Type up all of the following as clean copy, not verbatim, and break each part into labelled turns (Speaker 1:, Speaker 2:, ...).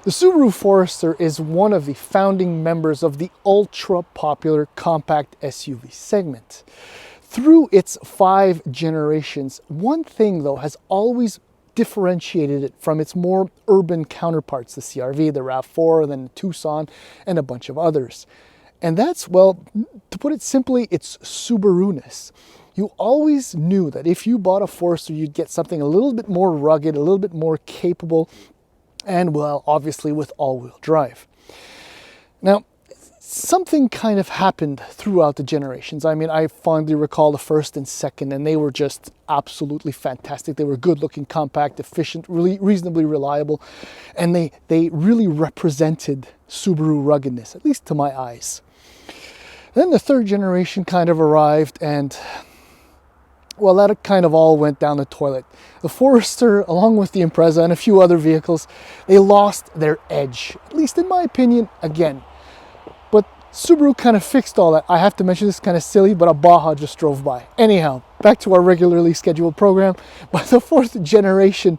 Speaker 1: The Subaru Forester is one of the founding members of the ultra-popular compact SUV segment. Through its 5 generations, one thing though has always differentiated it from its more urban counterparts, the CR-V, the RAV4, then the Tucson, and a bunch of others. And that's, well, to put it simply, it's Subaru-ness. You always knew that if you bought a Forester, you'd get something a little bit more rugged, a little bit more capable, and well, obviously with all-wheel drive. Now, something kind of happened throughout the generations. I mean, I fondly recall the first and second, and they were just absolutely fantastic. They were good-looking, compact, efficient, really reasonably reliable, and they really represented Subaru ruggedness, at least to my eyes. Then the third generation kind of arrived, and well, that kind of all went down the toilet. The Forester, along with the Impreza and a few other vehicles, they lost their edge, at least in my opinion, again. But Subaru kind of fixed all that. I have to mention, this is kind of silly, but a Baja just drove by. Anyhow, back to our regularly scheduled program. By the 4th generation,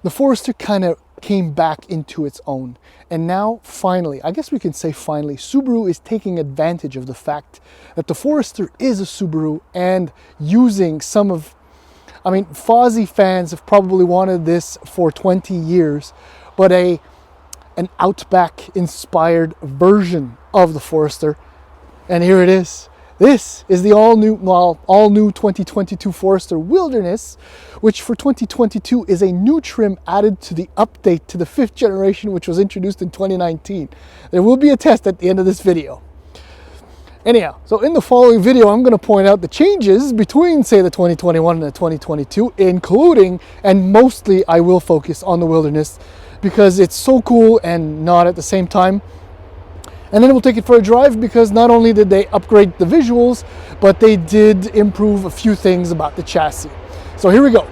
Speaker 1: the Forester kind of came back into its own. And now, finally, I guess we can say finally, Subaru is taking advantage of the fact that the Forester is a Subaru and using some of, I mean, Fozzy fans have probably wanted this for 20 years, but an Outback-inspired version of the Forester. And here it is. This is the all-new 2022 Forester Wilderness, which for 2022 is a new trim added to the update to the 5th generation, which was introduced in 2019. There will be a test at the end of this video. Anyhow, so in the following video, I'm going to point out the changes between, say, the 2021 and the 2022, including, and mostly I will focus on the Wilderness because it's so cool and not at the same time. And then we'll take it for a drive because not only did they upgrade the visuals, but they did improve a few things about the chassis. So here we go.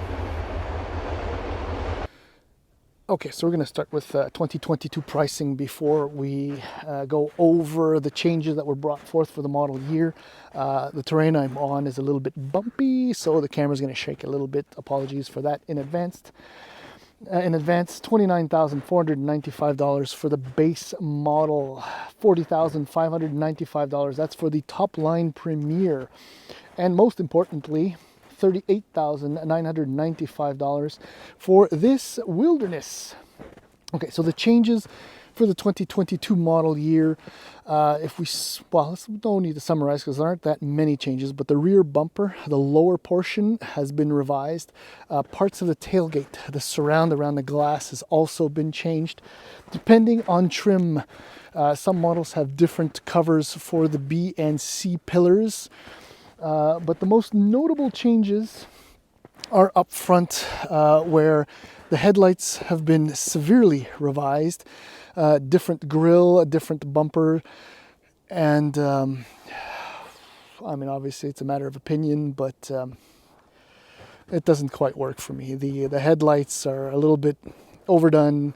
Speaker 1: Okay, so we're going to start with 2022 pricing before we go over the changes that were brought forth for the model year. The terrain I'm on is a little bit bumpy, so the camera's going to shake a little bit. Apologies for that in advance. $29,495 for the base model, $40,595. That's for the top line Premier, and most importantly, $38,995 for this Wilderness. Okay, so the changes for the 2022 model year, let's don't need to summarize because there aren't that many changes, but the rear bumper, the lower portion has been revised. Parts of the tailgate, the surround around the glass has also been changed. Depending on trim, some models have different covers for the B and C pillars, but the most notable changes are up front, where the headlights have been severely revised. Different grille, a different bumper, and I mean, obviously it's a matter of opinion, but it doesn't quite work for me. The headlights are a little bit overdone,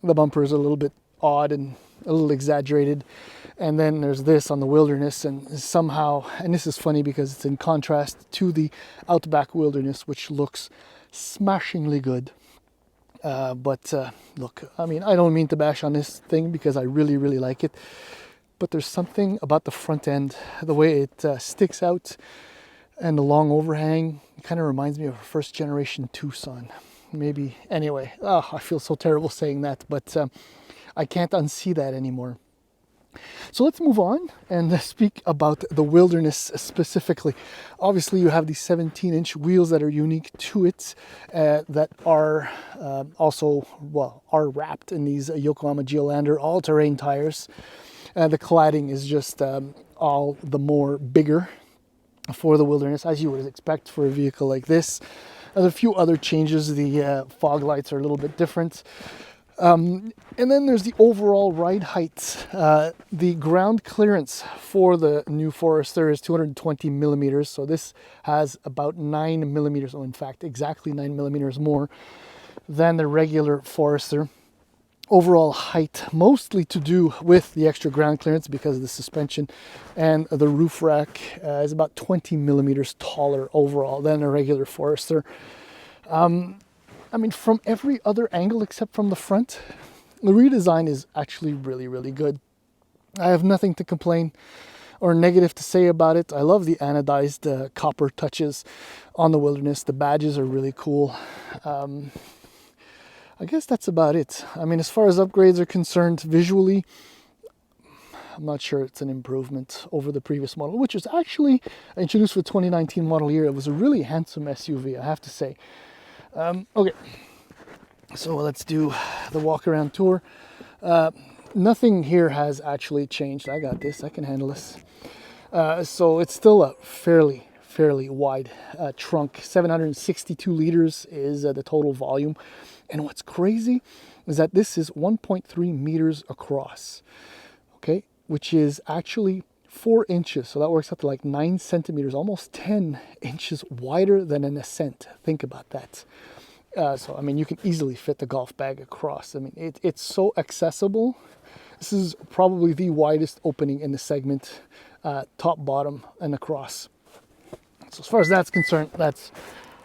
Speaker 1: the bumper is a little bit odd and a little exaggerated, and then there's this on the Wilderness, and somehow, and this is funny because it's in contrast to the Outback Wilderness, which looks smashingly good. Look, I mean, I don't mean to bash on this thing because I really, really like it. But there's something about the front end, the way it sticks out, and the long overhang. It kind of reminds me of a first generation Tucson. Maybe, anyway, I feel so terrible saying that, but I can't unsee that anymore. So let's move on and speak about the Wilderness specifically. Obviously, you have these 17-inch wheels that are unique to it, that are also wrapped in these Yokohama Geolandar all-terrain tires. The cladding is just all the more bigger for the Wilderness, as you would expect for a vehicle like this. There's a few other changes. The fog lights are a little bit different. And then there's the overall ride height. The ground clearance for the new Forester is 220 millimeters. So this has about 9 millimeters, in fact, exactly 9 millimeters more than the regular Forester. Overall height, mostly to do with the extra ground clearance because of the suspension, and the roof rack is about 20 millimeters taller overall than a regular Forester. I mean, from every other angle except from the front, The redesign is actually really, really good. I have nothing to complain or negative to say about it. I love the anodized copper touches on the Wilderness. The badges are really cool. I guess that's about it. I mean, as far as upgrades are concerned, visually, I'm not sure it's an improvement over the previous model, which was actually introduced for 2019 model year. It was a really handsome SUV, I have to say. Okay, so let's do the walk around tour. Nothing here has actually changed. I got this, I can handle this. So it's still a fairly wide trunk. 762 liters is the total volume. And what's crazy is that this is 1.3 meters across, okay, which is actually 4 inches. So that works out to like 9 centimeters, almost 10 inches wider than an Ascent. Think about that. So, I mean, you can easily fit the golf bag across. I mean, it's so accessible. This is probably the widest opening in the segment, top, bottom, and across. So as far as that's concerned, that's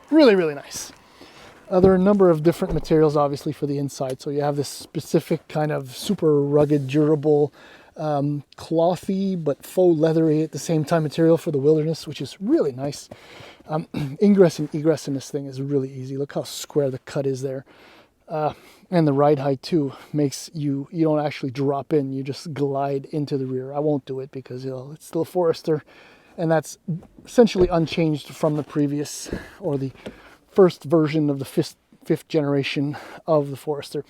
Speaker 1: really, really nice. There are a number of different materials, obviously, for the inside. So you have this specific kind of super rugged, durable, clothy, but faux leathery at the same time material for the Wilderness, which is really nice. Ingress and egress in this thing is really easy. Look how square the cut is there. And the ride height too makes you don't actually drop in, you just glide into the rear. I won't do it because it's still a Forester, and that's essentially unchanged from the previous, or the first version of the fifth generation of the Forester.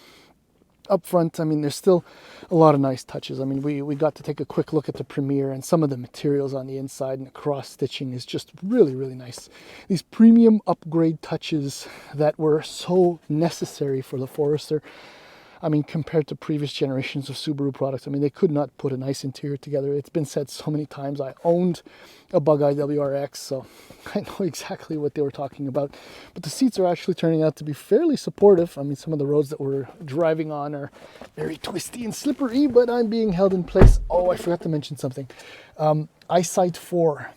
Speaker 1: Up front, I mean, there's still a lot of nice touches. I mean, we got to take a quick look at the Premier, and some of the materials on the inside and the cross stitching is just really, really nice. These premium upgrade touches that were so necessary for the Forester. I mean, compared to previous generations of Subaru products, I mean, they could not put a nice interior together. It's been said so many times. I owned a Bug-Eye WRX, so I know exactly what they were talking about. But the seats are actually turning out to be fairly supportive. I mean, some of the roads that we're driving on are very twisty and slippery, but I'm being held in place. Oh, I forgot to mention something. Eyesight 4.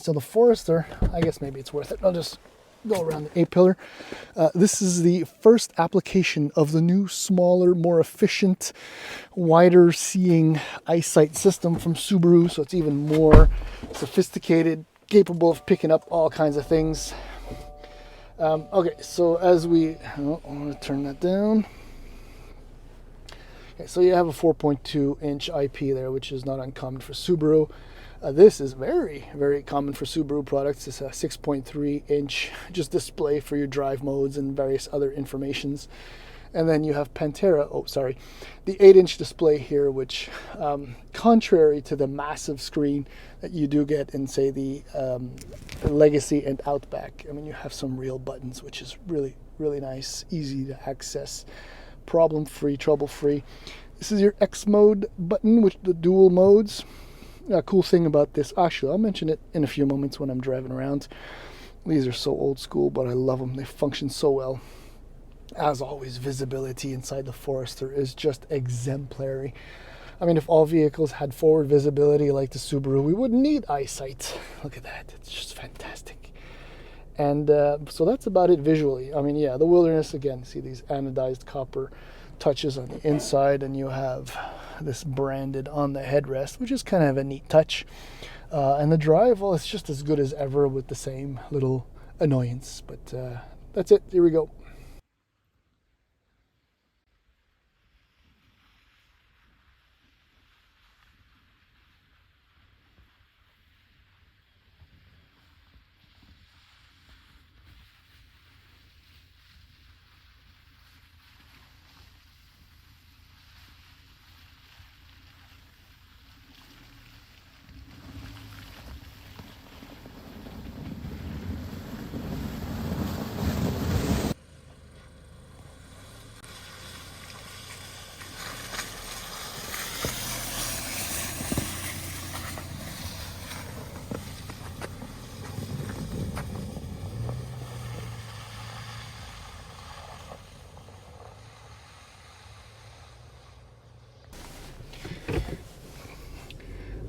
Speaker 1: So the Forester, I guess maybe it's worth it. I'll just go around the A-pillar. This is the first application of the new, smaller, more efficient, wider seeing eyesight system from Subaru. So it's even more sophisticated, capable of picking up all kinds of things. Okay, so as I want to turn that down. Okay, so you have a 4.2 inch IP there, which is not uncommon for Subaru. This is very, very common for Subaru products. It's a 6.3 inch just display for your drive modes and various other informations. And then you have Pantera, the 8-inch display here, which contrary to the massive screen that you do get in, say, the Legacy and Outback, I mean, you have some real buttons, which is really, really nice, easy to access, problem-free, trouble-free. This is your X mode button with the dual modes. A cool thing about this, actually, I'll mention it in a few moments when I'm driving around. These are so old school, but I love them. They function so well. As always, visibility inside the Forester is just exemplary. I mean, if all vehicles had forward visibility like the Subaru, we wouldn't need eyesight. Look at that. It's just fantastic. And so that's about it visually. I mean, yeah, the Wilderness, again, see these anodized copper touches on the inside, and you have this branded on the headrest, which is kind of a neat touch. And the drive, well, it's just as good as ever with the same little annoyance. But that's it. Here we go.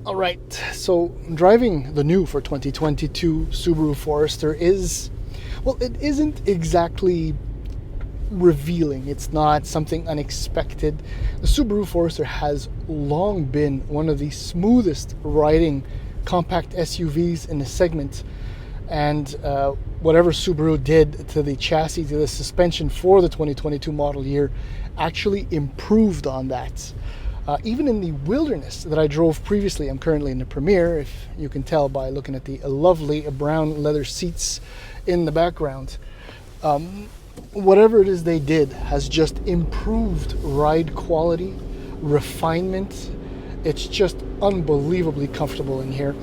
Speaker 1: All right, so driving the new for 2022 Subaru Forester is, well, it isn't exactly revealing. It's not something unexpected. The Subaru Forester has long been one of the smoothest riding compact SUVs in the segment, and whatever Subaru did to the chassis, to the suspension for the 2022 model year, actually improved on that. Even in the Wilderness that I drove previously, I'm currently in the Premier, if you can tell by looking at the lovely brown leather seats in the background. Whatever it is they did has just improved ride quality, refinement. It's just unbelievably comfortable in here.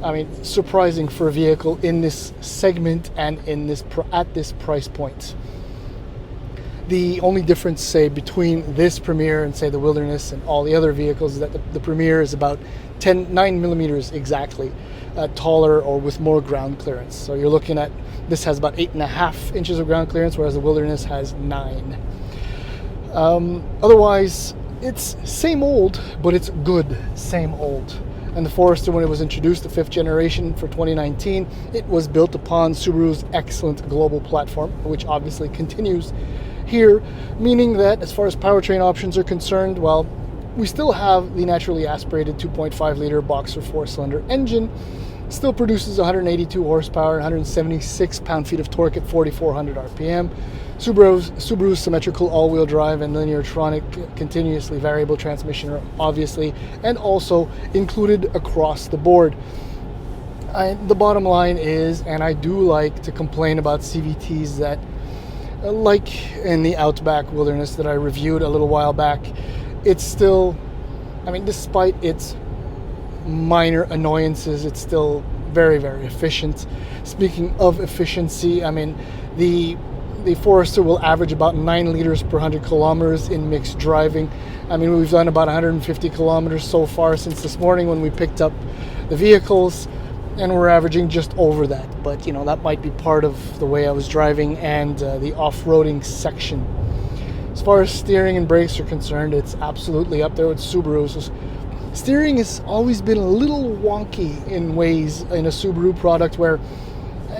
Speaker 1: I mean, surprising for a vehicle in this segment and in this at this price point. The only difference, say, between this Premier and, say, the Wilderness and all the other vehicles is that the Premier is about 9 millimeters exactly taller, or with more ground clearance. So you're looking at, this has about 8.5 inches of ground clearance, whereas the Wilderness has 9. Otherwise, it's same old, but it's good same old. And the Forester, when it was introduced, the 5th generation for 2019, it was built upon Subaru's excellent global platform, which obviously continues here, meaning that as far as powertrain options are concerned, well, we still have the naturally aspirated 2.5 liter boxer 4-cylinder engine. Still produces 182 horsepower, 176 pound-feet of torque at 4,400 RPM. Subaru's symmetrical all-wheel drive and lineartronic continuously variable transmission are obviously and also included across the board. The bottom line is, and I do like to complain about CVTs that, like in the Outback Wilderness that I reviewed a little while back, it's still, I mean, despite its minor annoyances, it's still very, very efficient. Speaking of efficiency, I mean, the Forester will average about 9 liters per 100 kilometers in mixed driving. I mean, we've done about 150 kilometers so far since this morning when we picked up the vehicles, and we're averaging just over that. But, you know, that might be part of the way I was driving and the off-roading section. As far as steering and brakes are concerned, it's absolutely up there with Subaru's. Steering has always been a little wonky in ways in a Subaru product where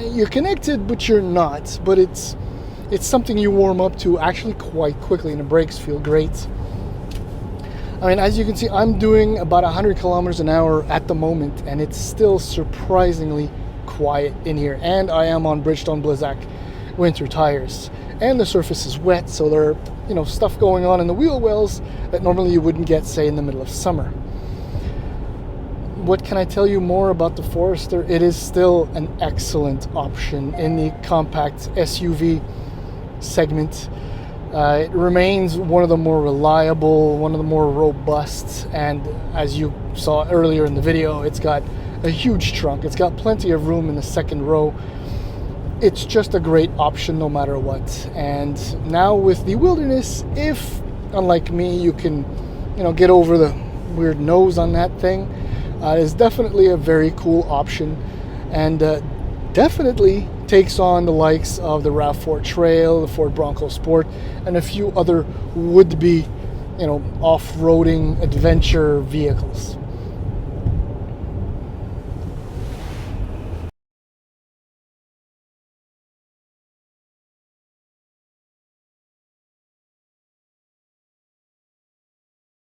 Speaker 1: you're connected, but you're not. But it's something you warm up to actually quite quickly, and the brakes feel great. I mean, as you can see, I'm doing about 100 kilometers an hour at the moment, and it's still surprisingly quiet in here. And I am on Bridgestone Blizzak winter tires, and the surface is wet, so there are, you know, stuff going on in the wheel wells that normally you wouldn't get, say, in the middle of summer. What can I tell you more about the Forester? It is still an excellent option in the compact SUV segment. It remains one of the more reliable, one of the more robust, and as you saw earlier in the video, it's got a huge trunk. It's got plenty of room in the second row. It's just a great option no matter what. And now with the Wilderness, if, unlike me, you can, you know, get over the weird nose on that thing, it's definitely a very cool option, and definitely takes on the likes of the RAV4 Trail, the Ford Bronco Sport, and a few other would-be, you know, off-roading adventure vehicles.